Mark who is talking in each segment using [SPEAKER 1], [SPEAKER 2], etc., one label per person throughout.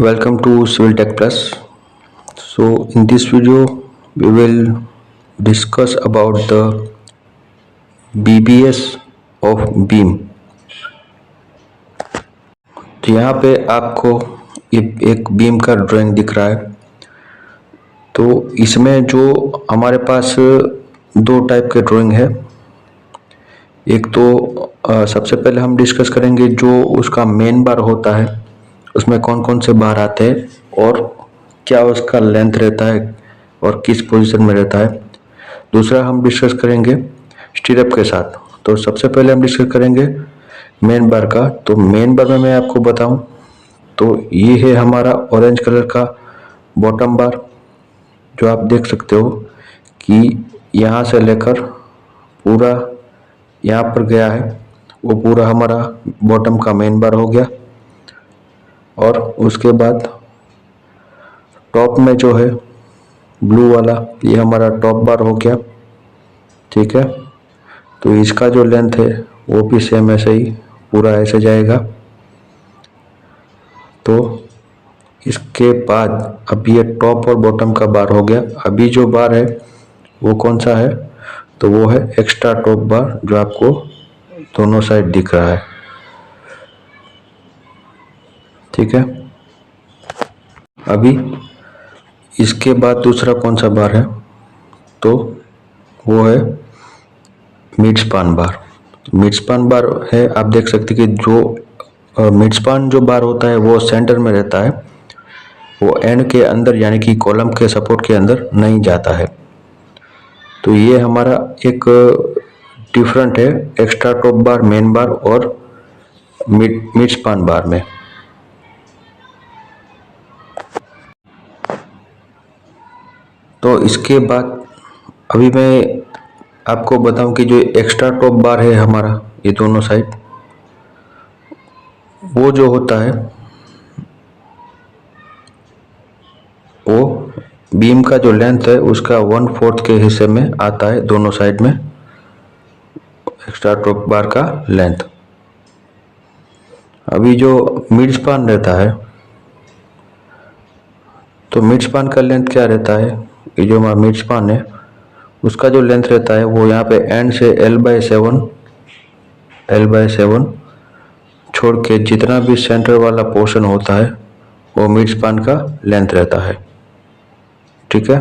[SPEAKER 1] Welcome to Civil Tech Plus. So in this video we will discuss about the BBS of beam. तो यहाँ पे आपको एक beam का ड्राइंग दिख रहा है। तो इसमें जो हमारे पास दो टाइप के ड्राइंग है। एक तो सबसे पहले हम डिस्कस करेंगे जो उसका मेन बार होता है, उसमें कौन कौन से बार आते हैं और क्या उसका लेंथ रहता है और किस पोजीशन में रहता है। दूसरा हम डिस्कस करेंगे स्टीरअप के साथ। तो सबसे पहले हम डिस्कस करेंगे मेन बार का। तो मेन बार में मैं आपको बताऊं तो ये है हमारा ऑरेंज कलर का बॉटम बार, जो आप देख सकते हो कि यहाँ से लेकर पूरा यहाँ पर गया है, वो पूरा हमारा बॉटम का मेन बार हो गया। और उसके बाद टॉप में जो है ब्लू वाला, ये हमारा टॉप बार हो गया। ठीक है, तो इसका जो लेंथ है वो भी सेम ऐसे ही पूरा ऐसे जाएगा। तो इसके बाद अभी ये टॉप और बॉटम का बार हो गया। अभी जो बार है वो कौन सा है, तो वो है एक्स्ट्रा टॉप बार, जो आपको दोनों साइड दिख रहा है। ठीक है, अभी इसके बाद दूसरा कौन सा बार है, तो वो है मिड स्पान बार। मिड स्पान बार है, आप देख सकते कि जो मिड स्पान जो बार होता है वो सेंटर में रहता है, वो एंड के अंदर यानी कि कॉलम के सपोर्ट के अंदर नहीं जाता है। तो ये हमारा एक डिफरेंट है एक्स्ट्रा टॉप बार, मेन बार और मिड स्पान बार में। तो इसके बाद अभी मैं आपको बताऊं कि जो एक्स्ट्रा टॉप बार है हमारा, ये दोनों साइड, वो जो होता है वो बीम का जो लेंथ है उसका 1/4 के हिस्से में आता है, दोनों साइड में एक्स्ट्रा टॉप बार का लेंथ। अभी जो मिड स्पान रहता है, तो मिड स्पान का लेंथ क्या रहता है, ये जो हमारा मिड स्पान है उसका जो लेंथ रहता है वो यहाँ पे एंड से L/7 छोड़ के जितना भी सेंटर वाला पोर्शन होता है वो मिड स्पान का लेंथ रहता है। ठीक है,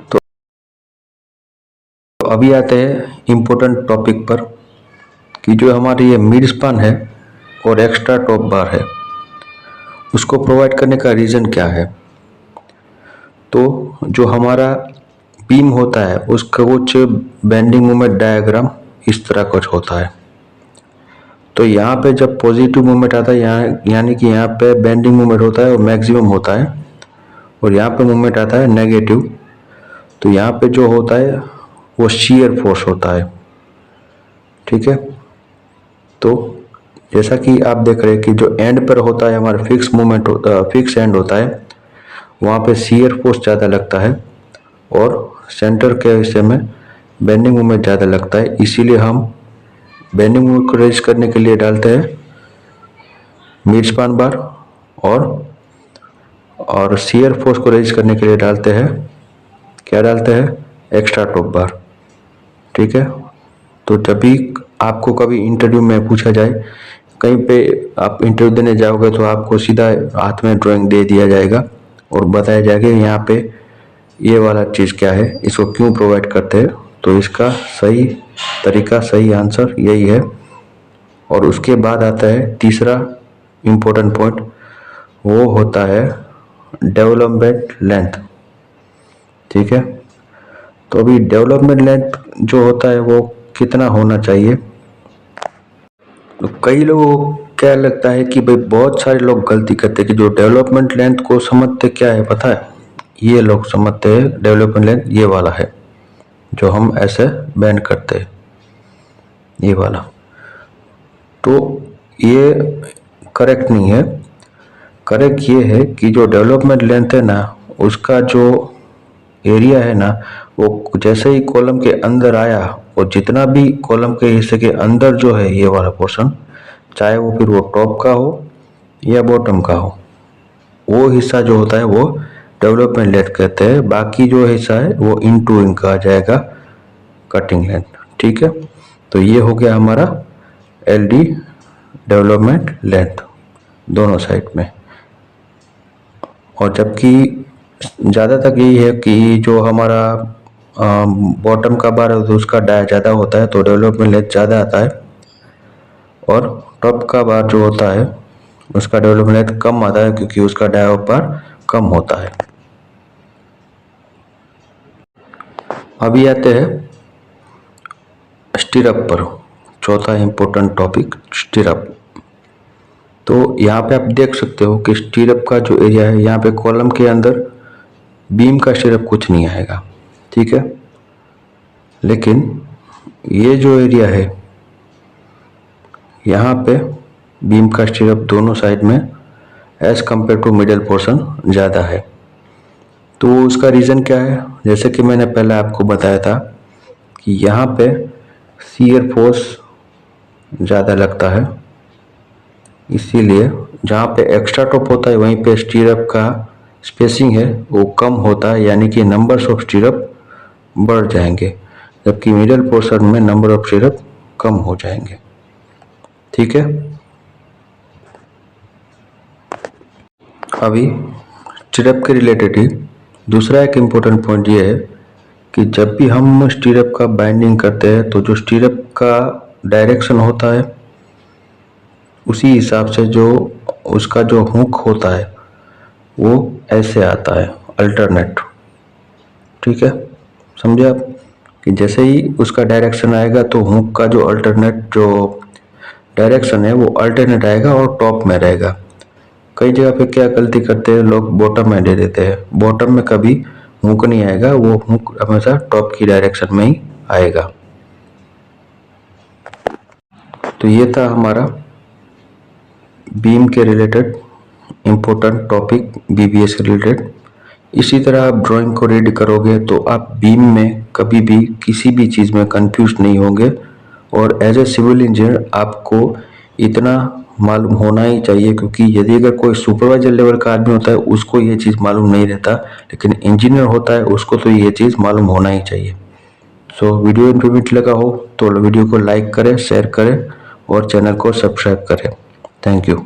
[SPEAKER 1] तो अभी आते हैं इम्पोर्टेंट टॉपिक पर कि जो हमारी ये मिड स्पान है और एक्स्ट्रा टॉप बार है, उसको प्रोवाइड करने का रीज़न क्या है। तो जो हमारा बीम होता है उसका कुछ बेंडिंग मोमेंट डायग्राम इस तरह कुछ होता है। तो यहाँ पे जब पॉजिटिव मोमेंट आता है, यानी कि यहाँ पे बेंडिंग मोमेंट होता है वो मैक्सिमम होता है, और यहाँ पे मोमेंट आता है नेगेटिव, तो यहाँ पे जो होता है वो शियर फोर्स होता है। ठीक है, तो जैसा कि आप देख रहे हैं कि जो एंड पर होता है हमारा फिक्स एंड होता है, वहाँ पे शियर फोर्स ज़्यादा लगता है और सेंटर के हिस्से में बेंडिंग मोमेंट ज़्यादा लगता है। इसीलिए हम बेंडिंग मोमेंट को रेज करने के लिए डालते हैं मिड स्पान बार, और शियर फोर्स को रेज करने के लिए डालते हैं एक्स्ट्रा टॉप बार। ठीक है, तो जब भी आपको कभी इंटरव्यू में पूछा जाए, कहीं पे आप इंटरव्यू देने जाओगे तो आपको सीधा हाथ में ड्राइंग दे दिया जाएगा और बताया जाएगा यहाँ पे ये वाला चीज़ क्या है, इसको क्यों प्रोवाइड करते हैं। तो इसका सही तरीका, सही आंसर यही है। और उसके बाद आता है तीसरा इम्पोर्टेंट पॉइंट, वो होता है डेवलपमेंट लेंथ। ठीक है, तो अभी डेवलपमेंट लेंथ जो होता है वो कितना होना चाहिए। तो कई लोगों को क्या लगता है कि भाई, बहुत सारे लोग गलती करते हैं कि जो डेवलपमेंट लेंथ को समझते क्या है पता है, ये लोग समझते हैं डेवलपमेंट लेंथ ये वाला है जो हम ऐसे बेंड करते हैं, ये वाला। तो ये करेक्ट नहीं है। करेक्ट ये है कि जो डेवलपमेंट लेंथ है ना, उसका जो एरिया है ना, वो जैसे ही कॉलम के अंदर आया, और जितना भी कॉलम के हिस्से के अंदर जो है ये वाला पोर्शन, चाहे वो फिर वो टॉप का हो या बॉटम का हो, वो हिस्सा जो होता है वो डेवलपमेंट लेंथ कहते हैं। बाकी जो हिस्सा है वो इन टू इन कहा जाएगा कटिंग लेंथ। ठीक है, तो ये हो गया हमारा एलडी डेवलपमेंट लेंथ दोनों साइड में। और जबकि ज़्यादातर यही है कि जो हमारा बॉटम का बार है तो उसका डाया ज़्यादा होता है तो डेवलपमेंट लेंथ ज़्यादा आता है, और टॉप का बार जो होता है उसका डेवलपमेंट लेंथ कम आता है क्योंकि उसका डाया बार कम होता है। अभी आते हैं स्टिरअप पर, चौथा इम्पोर्टेंट टॉपिक स्टिरअप। तो यहाँ पे आप देख सकते हो कि स्टिरअप का जो एरिया है, यहाँ पे कॉलम के अंदर बीम का स्टिरअप कुछ नहीं आएगा, ठीक है। लेकिन ये जो एरिया है यहाँ पे बीम का स्टिरअप दोनों साइड में as compare to middle portion ज़्यादा है। तो उसका रीज़न क्या है? जैसे कि मैंने पहले आपको बताया था कि यहाँ पे शियर फोर्स ज़्यादा लगता है, इसीलिए जहाँ पे एक्स्ट्रा टॉप होता है वहीं पे स्टिरअप का स्पेसिंग है वो कम होता है, यानी कि नंबर्स ऑफ स्टिरअप बढ़ जाएंगे, जबकि मिडल पोर्शन में नंबर ऑफ स्टिरअप कम हो जाएंगे। ठीक है, अभी स्टिरअप के रिलेटेड ही दूसरा एक इम्पोर्टेंट पॉइंट ये है कि जब भी हम स्टिरअप का बाइंडिंग करते हैं तो जो स्टिरअप का डायरेक्शन होता है उसी हिसाब से जो उसका जो हुक होता है वो ऐसे आता है अल्टरनेट। ठीक है, समझे आप कि जैसे ही उसका डायरेक्शन आएगा तो हुक का जो अल्टरनेट जो डायरेक्शन है वो अल्टरनेट आएगा और टॉप में रहेगा। कई जगह पे क्या गलती करते हैं लोग, बॉटम में दे देते हैं, बॉटम में कभी हुक नहीं आएगा, वो हुक हमेशा टॉप की डायरेक्शन में ही आएगा। तो ये था हमारा बीम के रिलेटेड इम्पोर्टेंट टॉपिक, बीबीएस के रिलेटेड। इसी तरह आप ड्राइंग को रीड करोगे तो आप बीम में कभी भी किसी भी चीज़ में कंफ्यूज नहीं होंगे, और एज ए सिविल इंजीनियर आपको इतना मालूम होना ही चाहिए, क्योंकि यदि अगर कोई सुपरवाइजर लेवल का आदमी होता है उसको ये चीज़ मालूम नहीं रहता, लेकिन इंजीनियर होता है उसको तो ये चीज़ मालूम होना ही चाहिए। सो वीडियो इन्फॉर्मेटिव लगा हो तो वीडियो को लाइक करें, शेयर करें और चैनल को सब्सक्राइब करें। Thank you.